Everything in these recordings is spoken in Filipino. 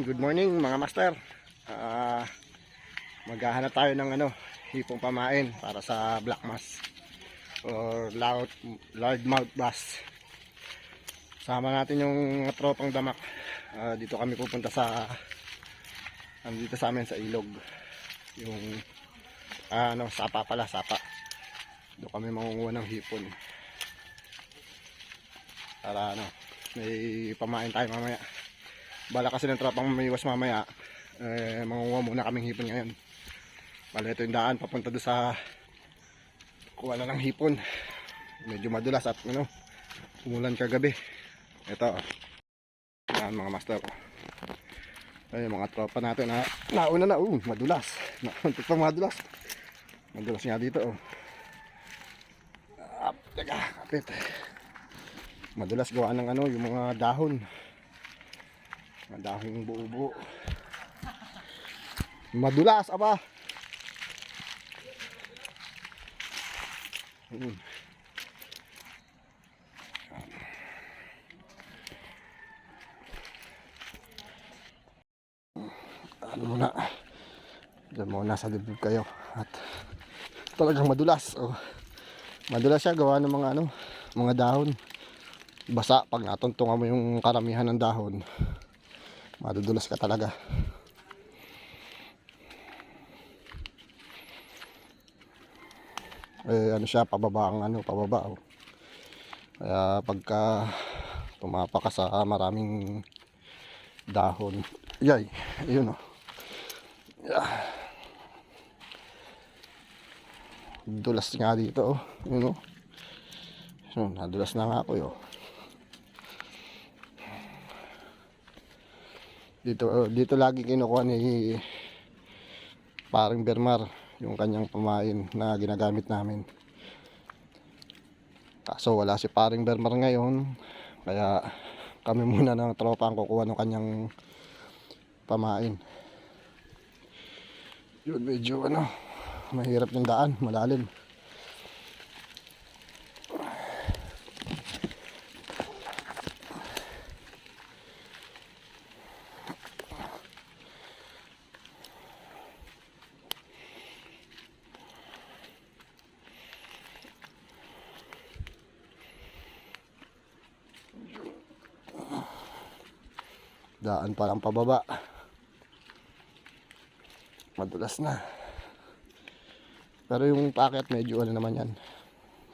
good morning mga master. Maghahanap tayo ng hipong pamain para sa black mass or largemouth bass. Sama natin yung tropang damak. Dito kami pupunta dito sa amin sa ilog. Yung sapa pala, sapa. Doon kami mangunguha ng hipon. Para may pamain tayo mamaya. Bala kasi ng tropang mamiwas mamaya, mangunguha muna kaming hipon ngayon. Bala ito yung daan papunta doon sa kuha na ng hipon. Medyo madulas at umulan kagabi. Ito yan mga master. Ayun mga tropa natin nauna na. Madulas. Ito madulas. Madulas nga dito teka, kapit. Madulas gawa ng yung mga dahon. Madahong buo-buo. Madulas aba. Muna. Diyan muna sa dibdib kayo. At talagang madulas. Madulas siya gawa ng mga dahon. Basa pag natuntungan mo yung karamihan ng dahon. Madudulas ka talaga. Siya pababa pababa. Kaya pagka tumapa ka sa maraming dahon, ayun dulas nga dito nadulas na nga ako Dito lagi kinukuha ni paring Bermar yung kanyang pamain na ginagamit namin. Kaso wala si paring Bermar ngayon, kaya kami muna ng tropa ang kukuha ng kanyang pamain. Yun, medyo mahirap yung daan, malalim. Daan parang pababa. Madulas na. Pero yung paakyat medyo naman yan.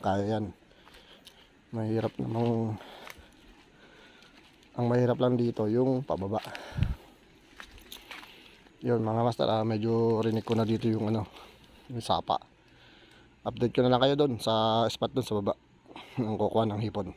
Kaya yan. Mahirap namang. Ang mahirap lang dito yung pababa. Yun mga master, medyo rinig ko na dito yung yung sapa. Update ko na lang kayo doon sa spot doon sa baba ng kukuha ng hipon.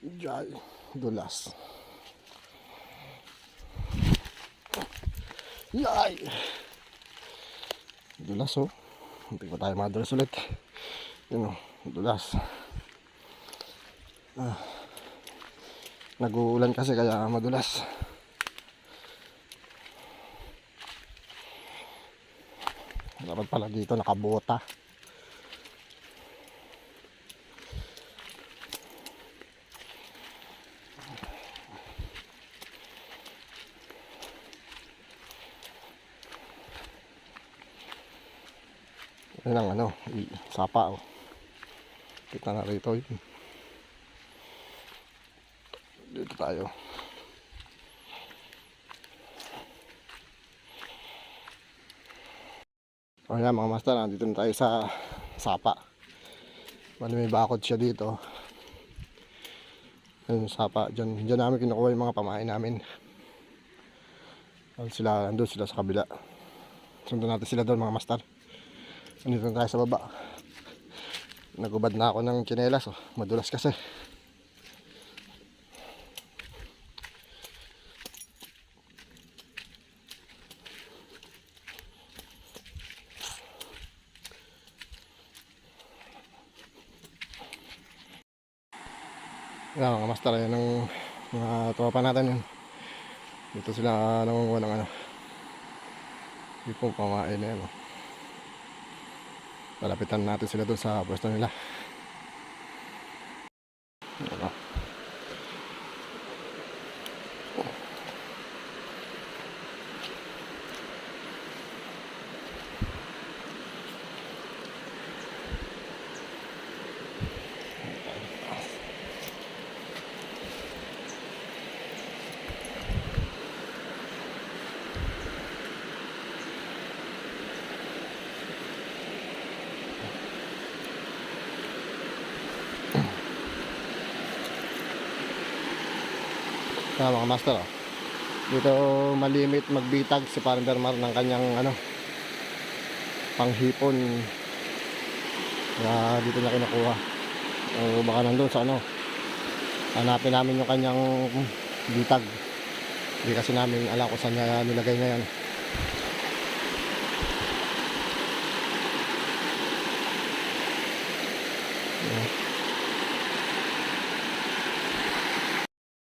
Diyan, dulas. Yay! Dulas hindi pa tayo madulas ulit. Yun dulas. Nag-uulan kasi kaya madulas. Dapat pala dito nakabota. Yan ang sapa kita na rito dito tayo. Yan mga master, nandito na tayo sa sapa. May bakod siya dito. Yung sapa dyan namin kinukuha yung mga pamain namin. Nandun sila sa kabila. Sundan natin sila doon mga master. Dito na tayo sa baba. Nagubad na ako ng tsinelas. Oh. Madulas kasi. Yan mga master, yan ang mga tropa natin yun. Dito sila nangunguha ng ano, ipong pamain na yan. Oh. Palapitan natin sila doon sa pwesto nila. Ano. Mga master, oh. Dito malimit magbitag si Parang Bermar ng kanyang ano, panghipon na dito niya kinukuha. O baka nandun sa ano, hanapin namin yung kanyang bitag. Hindi kasi namin alam kung saan niya nilagay ngayon.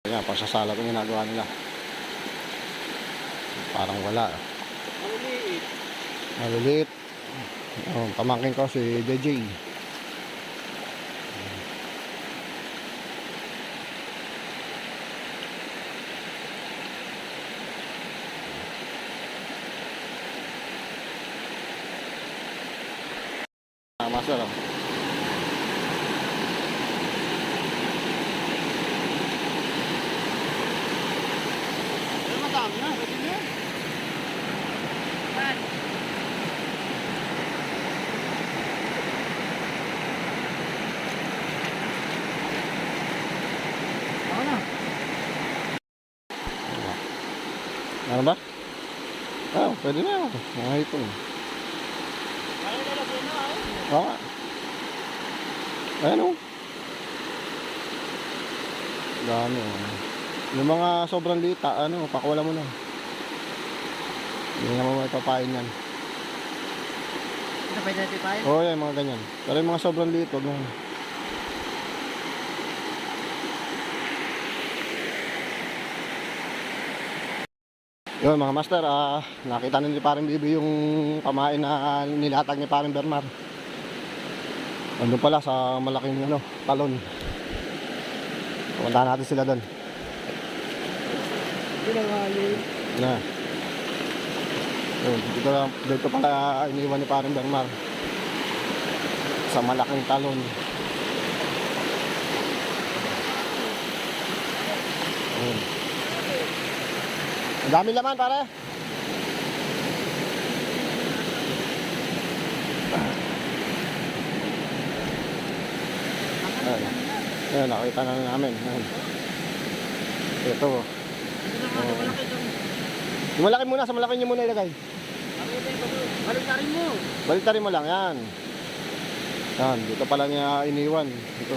Kaya pasasala yung ginagawa nila. Parang wala. Maliliit. Maliliit. Oh, pamangkin ko si JJ. Master, oh. Madami na, pwede na. Saan? Ako na. Ano ba? Oh, pwede na. Mga hipon. Ayaw na lang na ay. Oo nga. Ayan, oh. Dami, oh. Yung mga sobrang lita, ano, pakawala mo na. Hindi naman may papain yan. Ito pwede natin tayo? Oo, yan, mga ganyan. Pero yung mga sobrang liit, wag mo. Yun mga master, nakita na ni Parang Bibi yung pamain na nilatag ni Parang Bermar. Andun pala sa malaking ano, talon. Pumuntahan natin sila doon. Yun ang yun. Na. Yun, dito pala iniwan ni Parang Bermar. Sa malaking talon. Yun. Ang dami laman pare. Ayan, nakita na namin. Ayan. Ito. Yung malaki muna, sa malaki nyo muna ilagay. Baliktarin mo. Baliktarin mo lang, yan. Yan, dito pala niya iniwan. Dito.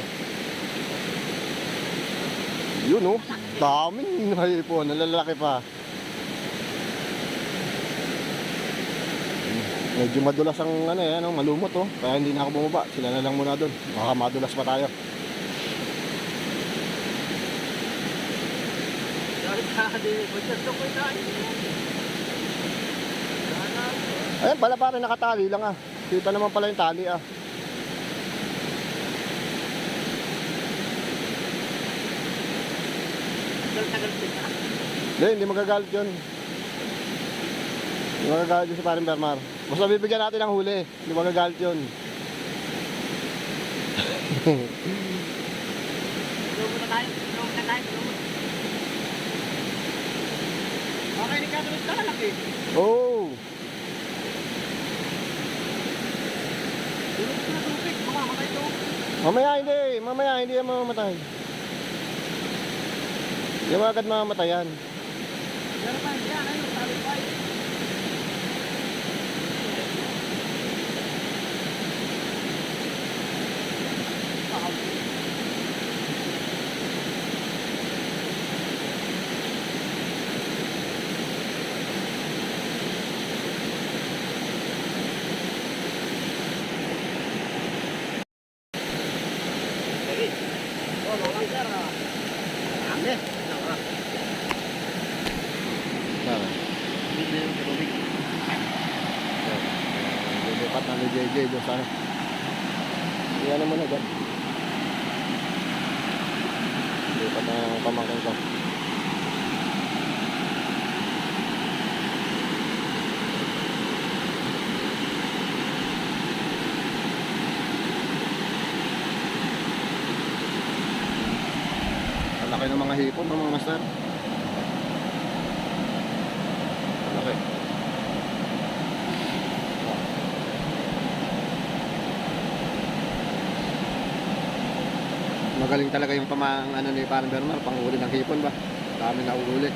Yun oh, daming hipon, nalalaki pa. Medyo madulas ang ano eh, ano, malumot oh. Kaya hindi na ako bumaba, sila na lang muna doon. Baka madulas pa tayo. Ayan pala pare, nakatali lang ah. Kita naman pala yung tali ah. Hindi magagalit yun. Hindi magagalit yun si Parang Bermar. Basta bibigyan natin ng huli. Hindi magagalit yun. Okay, ni Katulad ka laki. Oh. Tulog na tubig, mamamatay ito. Mamaya hindi yan mamamatay. Hindi mo agad mamamatay yan. Pero pa, yan, ayun, sabi pa. Okay, sir. Dami. Tara. Dito yung tubig. Lilipat na ni JJ doon sa ano. Iyan naman na dyan. Lilipat na yung pamangkin ko. Ang laki ng mga hipon ng mga master. Ang laki. Magaling talaga yung pamang ano ni Parang Bernard, panghuli ng hipon ba? Dami na uhuli.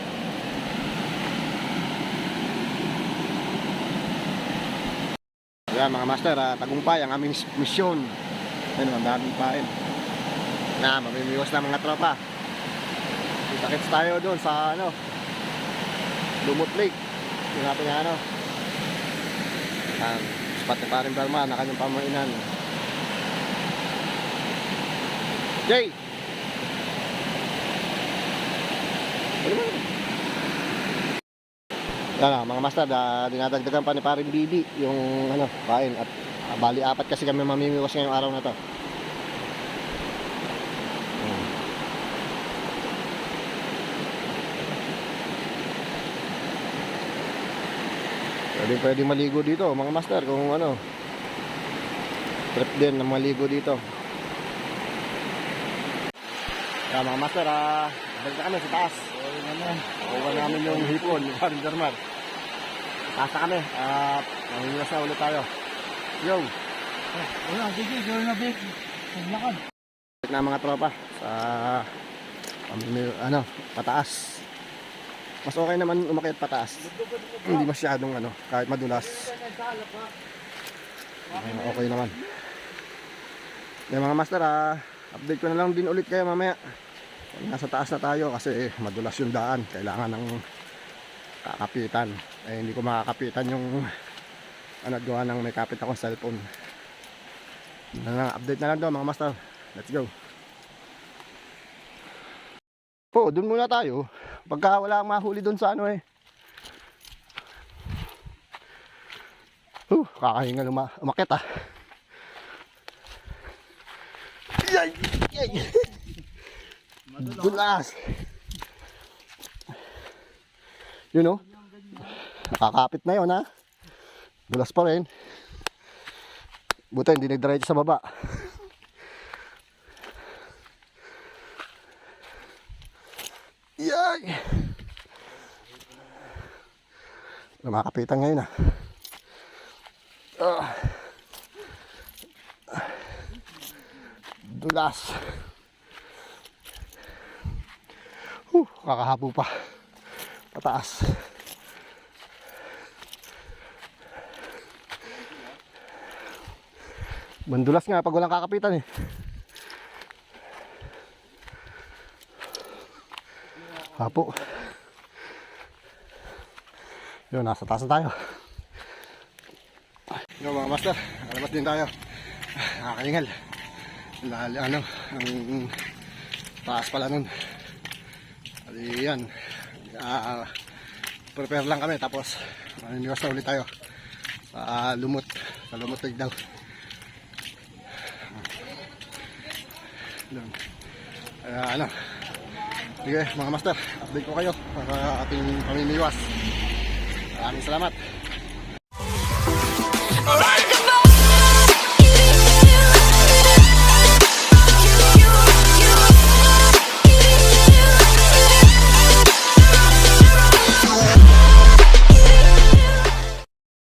Kaya mga master, tagumpay ang aming misyon. Ayun, ang daming pain. Na, mamimiwas na mga tropa. Kita-kits tayo doon sa ano, Lumot Lake. Yung natin nga ano. Spot ni Parang Bernard na kanyang pamainan. Jay! Ano ba? Yan mga master, dinadagdagan pa ni Paring Bibi yung ano, kain at bali 4 kasi kami mamimiwas ngayong araw na to. Pwede maligo dito mga master kung ano. Trip din na maligo dito. Kaya mga master, balik na kami sa taas. Kuha namin yung hipon, yung Parang Bernard. Taas na kami at mamimiwas na ulit tayo. Yo! Wala, sige, gawin na big. Maglakad. Balik na mga tropa sa ano, pataas. Mas okay naman umakyat pataas. Hindi masyadong ano, kahit madulas. Okay naman. Yung mga master, update ko na lang din ulit kayo mamaya. Nasa taas na tayo kasi madulas yung daan. Kailangan ng kakapitan. Hindi ko makakapitan yung ano, gawa ng may kapit akong cellphone. Update na lang doon mga master. Let's go. Doon muna tayo. Pagka wala kang mahuli doon sa ano kakahinga umakit Yay! Yay! Dulas! You know? Nakakapit na yun Dulas pa rin. Buta hindi nagdiretso sa baba. Yay! Lumakapitan ngayon Dulas. Kakahapo pa. Pataas. Mandulas nga pag walang kakapitan Hapo. Yun, nasa taas na tayo. Yun mga master, alabas din tayo. Nakakaingal. Ano, ang taas pala nun. Yan. Prepare lang kami tapos maniniwas na ulit tayo sa Lumot. Sa Lumot Lake daw. Ano. Sige mga master, update ko kayo sa ating pamimiwas. Maraming salamat.